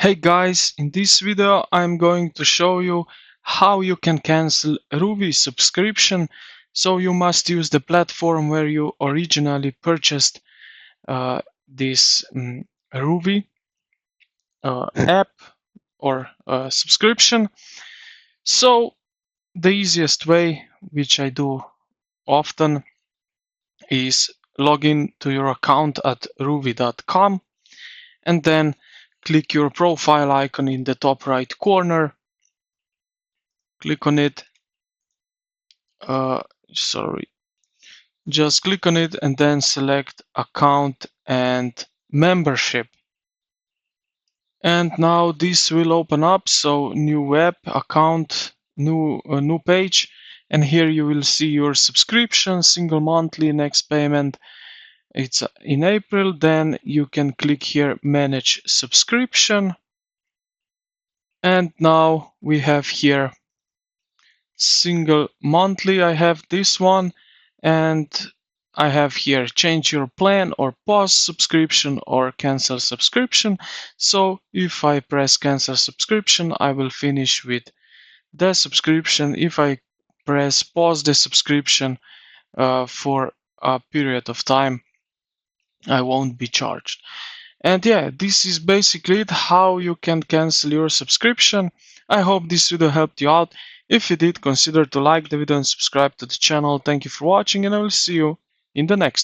Hey guys, in this video I'm going to show you how you can cancel Rouvy subscription. So you must use the platform where you originally purchased this Rouvy app or subscription. So the easiest way, which I do often, is log in to your account at rouvy.com and then click your profile icon in the top right corner. Click on it. Sorry, just click on it and then select account and membership. And now this will open up. So new web account, new page, and here you will see your subscription, single monthly, next payment. It's in April. Then you can click here manage subscription, and now we have here single monthly. I have this one, and I have here change your plan or pause subscription or cancel subscription. So if I press cancel subscription, I will finish with the subscription. If I press pause the subscription for a period of time, I won't be charged. And yeah, this is basically it, how you can cancel your subscription. I hope this video helped you out. If it did, consider to like the video and subscribe to the channel. Thank you for watching, and I will see you in the next one.